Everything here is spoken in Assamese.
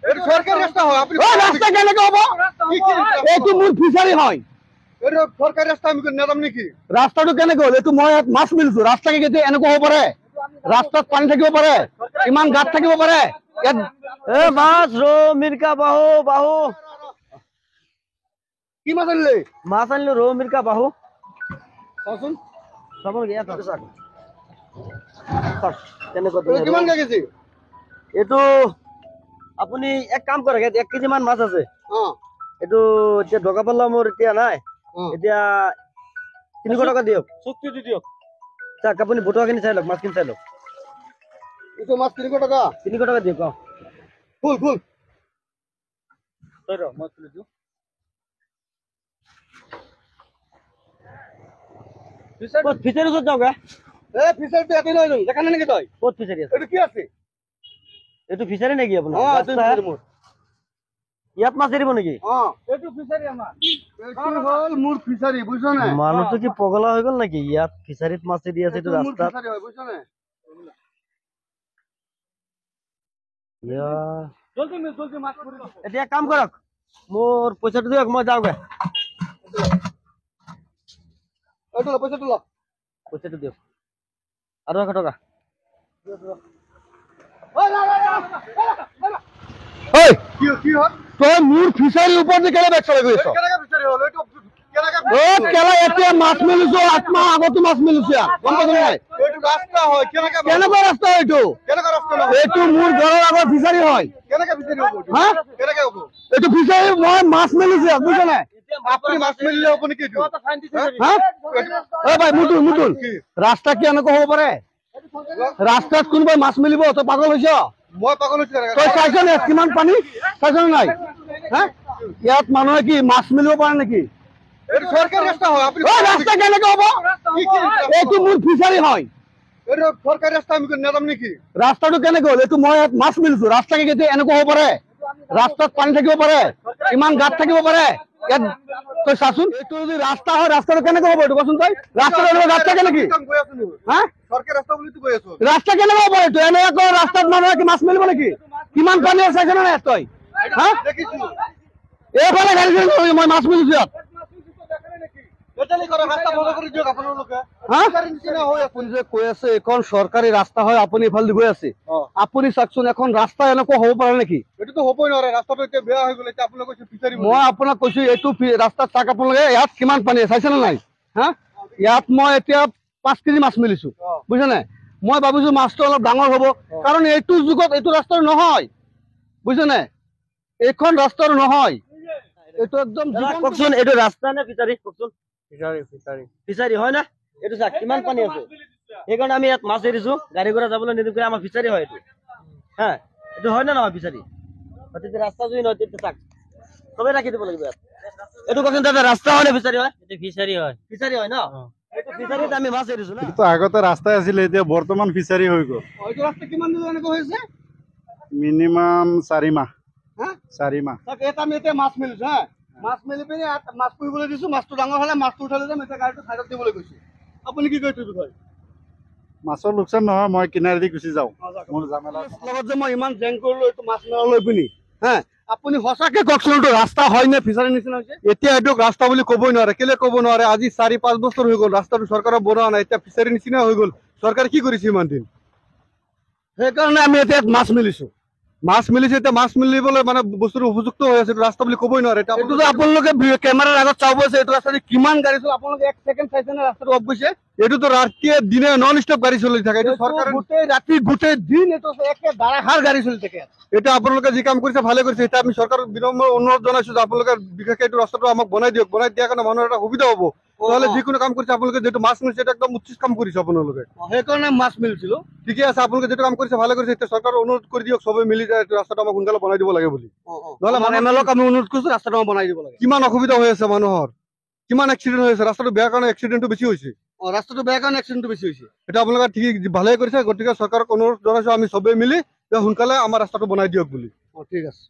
এটা সৰকাৰি ৰাস্তা হয় আপনি ওই ৰাস্তা কেন হবো এইটো মোৰ ফিচাৰী হয় এটা সৰকাৰি ৰাস্তা আমি নেদাম নাকি ৰাস্তাটো কেনেকে হ'ল এইটো মই মাছ মিলিছো ৰাস্তাকে কেতিয়া এনেকুৱা হ'ব পাৰে ৰাস্তাত পানী থাকিব পাৰে ইমান গাঁত থাকিব পাৰে এ মাছ রো মির্কা বাহু বাহু কি মাছ আনিলে মাছ আনলো রো মির্কা বাহু চাচোন চাব গিয়া তো চাক কিমান গেছে এইটো আপুনি এক কাম কৰে 1 কেজি মান মাছ আছে এইটো এতিয়া ঢকা পাল্লা মোৰ এতিয়া নাই এতিয়া 300 টকা দিয়ক চুক্তি দি দিয়ক চাক আপুনি বটুৱাখিনি চাই লওক মাছখিনি চাই লওক এইটো মাছ 300 টকা 300 টকা দিয়ক ফুল ফুল তই ৰ মাছ তুলি দিও ফিচাৰি ওচৰত যাওঁগা ফিচাৰীটো ইয়াতে লৈ দেখা নাই নেকি তই ক'ত ফিচাৰি আছে এইটো কি আছে এইটো ফিচাৰি নেকি আপোনাৰ ইয়াত মাছ এৰিব নেকি এইটো ফিচাৰী আমাৰ এইটো হ'ল মোৰ ফিচাৰী বুজিছ নাই মানুহটো কি পগলা হৈ গ'ল নেকি ইয়াত ফিচারিত মাছ এৰি আছে এইটো ৰাস্তাত ফিচাৰী হয় বুজিছ নাই জলদি মাছ পৰি এতিয়া কাম কৰক মোৰ পইচাটো দিয়ক মই যাওঁগা এইটো পইচাটো ল পইচাটো দিয়ক আৰু 100 টকা ঐ কি হ'ল তই মোৰ ফিচাৰীৰ ওপৰত কেলে বেক চলাই গৈছ কেনেকা ফিচাৰী হ'ল এইটো কেলা এতিয়া মাছ মেলিছো আত্মা আগতো মাছ মেলিছো গম পাইছ নাই এইটো ৰাস্তা হয় কেনেকা ৰাস্তা এইটো এইটো মোৰ ঘৰৰ আগৰ ফিচাৰী হয় কেনেকা ফিচাৰী হ'ব হা কেনেকা হ'ব এইটো ফিচাৰী মই মাছ মেলিছো বুজিছ নাই আপুনি মাছ মেলিলে হ'ব নেকি এইটো হা ঐ ভাই মুতুল ৰাস্তা কি এনেকুৱা হ'ব পাৰে ৰাস্তাত কোনোবাই মাছ মেলিব তই পাগল হৈছ মই পাগল হৈছো তই চাইছ নে কিমান পানী চাইছ নাই হা ইয়াত মানুহে কি মাছ মেলিব পাৰে নেকি এইটো সৰকাৰি ৰাস্তা হয় আপনি ওই ৰাস্তা কেনেকে হবো এইটো মোৰ ফিচাৰী হয় এটা সৰকাৰি ৰাস্তা আমি নেদাম নাকি ৰাস্তাটো কেনেকে হ'ল এইটো মই মাছ মিলিছো ৰাস্তাকে কেতিয়া এনেকুৱা হ'ব পাৰে ৰাস্তাত পানী থাকিব পাৰে ইমান গাঁত থাকিব পাৰে ইয়াত তই চাচোন এইটো যদি ৰাস্তা হয় ৰাস্তাটো কেনেকে হ'ব এইটো কচোন তই ৰাস্তাটো ৰাস্তা কেনেকে হা সৰকাৰি ৰাস্তা বুলি গৈ আছো ৰাস্তা কেনেকে হ'ব এইটো এনেকুৱা ৰাস্তাত মানুহে কি মাছ মেলিব নেকি কিমান পানী আছে চাইছ নাই তই হা এইফালে গাড়ী মই মাছ মিলিছো ইয়াত সরকারি রাস্তা হয় আপনি ইফাল গৈ আছে আপনি চাকচোন এখন রাস্তা এনেকুৱা হব পাৰে নেকি এইটো হবই নোৱাৰে ৰাস্তাটো এতিয়া বেয়া হৈ গ'ল এতিয়া আপোনাক কৈছো ফিচাৰী মই আপোনাক কৈছো এইটো ৰাস্তাত চাক আপোনালোকে ইয়াত কিমান পানী চাইছে নে নাই হা ইয়াত মই এতিয়া 5 কেজি মাছ মিলিছো বুজিছে নাই মই ভাবিছো মাছটো অলপ ডাঙৰ হ'ব কাৰণ এইটো যুগত এইটো ৰাস্তা নহয় বুজিছে নাই এইখন ৰাস্তা নহয় এইটো একদম কওকচোন এইটো ৰাস্তা নে ফিচাৰী কওকচোন ফিচাৰী হয় না এইটো চাক কিমান পানী আছে সেইকাৰণে আমি ইয়াত মাছ এৰিছো গাড়ী ঘোড়া যাবলৈ নিদিওঁ আমাৰ ফিচাৰী হয় এইটো হা এইটো হয় না নহয় ফিচাৰী তেতিয়া ৰাস্তা যদি নহয় তেতিয়া চাক চবে ৰাখি দিব লাগিব ইয়াত এইটো কওকচোন দাদা ৰাস্তা হয় নে ফিচাৰী হয় এইটো ফিচাৰী হয় ন এইটো ফিচাৰীত আমি মাছ এৰিছো না এইটো আগতে ৰাস্তা আছিল এতিয়া বৰ্তমান ফিচাৰী হৈ গ'ল এইটো ৰাস্তা কিমান দিন এনেকুৱা হৈছে মিনিমাম 4 মাহ হা 4 মাহ তাক এটা আমি এতিয়া মাছ মেলিছো হা মাছ মেলি পিনে মাছ পুৰিবলৈ দিছো মাছটো ডাঙৰ হ'লে মাছটো উঠালে যাম এতিয়া গাড়ীটো চাইডত দিবলৈ কৈছো আপুনি কি কয় বিষয় মাছৰ লোকচান নহয় মই কিনাৰে দি গুচি যাওঁ মোৰ জামেলা লগত যে মই ইমান জেং কৰিলো এইটো মাছ মেলালৈ পিনি হা আপুনি সঁচাকে কওকচোন এইটো ৰাস্তা হয় নে ফিচাৰী নিচিনা হৈছে এতিয়া এইটো ৰাস্তা বুলি ক'বই নোৱাৰে কেলে ক'ব নোৱাৰে আজি 4-5 বছৰ হৈ গ'ল ৰাস্তাটো চৰকাৰে বনোৱা নাই এতিয়া ফিচাৰী নিচিনা হৈ গ'ল চৰকাৰে কি কৰিছে ইমান দিন সেইকাৰণে আমি এতিয়া মাছ মেলিছো মাছ মিলিছে এতিয়া মাছ মিলিবলৈ মানে বস্তুটো উপযুক্ত হৈ আছে ৰাস্তা বুলি ক'বই নোৱাৰে এইটো যে আপোনালোকে কেমেৰাৰ আগত চাব আছে এইটো ৰাস্তাত কিমান গাড়ী চলে আপোনালোকে 1 সেকেন্ড চাইছে নে ৰাস্তাটো অফ গৈছে এইটোতো ৰাতিয়ে দিনে নন ষ্টপ গাড়ী চলি থাকে এইটো চৰকাৰে গোটেই ৰাতি গোটেই দিন এইটো একে দাৰাহাৰ গাড়ী চলি থাকে এটা আপোনালোকে যি কাম কৰিছে ভালে কৰিছে এটা আমি চৰকাৰৰ বিনম্ৰ অনুৰোধ জনাইছো যে আপোনালোকে বিশেষকৈ এইটো ৰাস্তাটো আমাক বনাই দিয়াৰ কাৰণে মানুহৰ এটা সুবিধা হ'ব নহ'লে যিকোনো কাম কৰিছে আপোনালোকে যেটো মাছ মিলিছে এটা একদম উচিত কাম কৰিছে আপোনালোকে সেইকাৰণে মাছ মিলিছিল ঠিকে আছে আপোনালোকে যেটো কাম কৰিছে ভালে কৰিছে এটা চৰকাৰৰ অনুৰোধ কৰি দিয়ক সবে মিলি যায় ৰাস্তাটো আমাক সোনকালে বনাই দিব লাগে বুলি নহ'লে মানে এমএলএক আমি অনুৰোধ কৰিছো ৰাস্তাটো বনাই দিব লাগে কিমান অসুবিধা হৈ আছে মানুহৰ কিমান এক্সিডেন্ট হৈ আছে ৰাস্তাটো বেয়া কাৰণে এক্সিডেন্টটো বেছি হৈছে ৰাস্তাটো বেয়া কাৰণে এক্সিডেন্টটো বেছি হৈছে এটা আপোনালোকে ঠিক ভালে কৰিছে গতিকে চৰকাৰক অনুৰোধ জনাইছো আমি সবে মিলি সোনকালে আমাৰ ৰাস্তাটো বনাই দিয়ক বুলি ঠিক আছে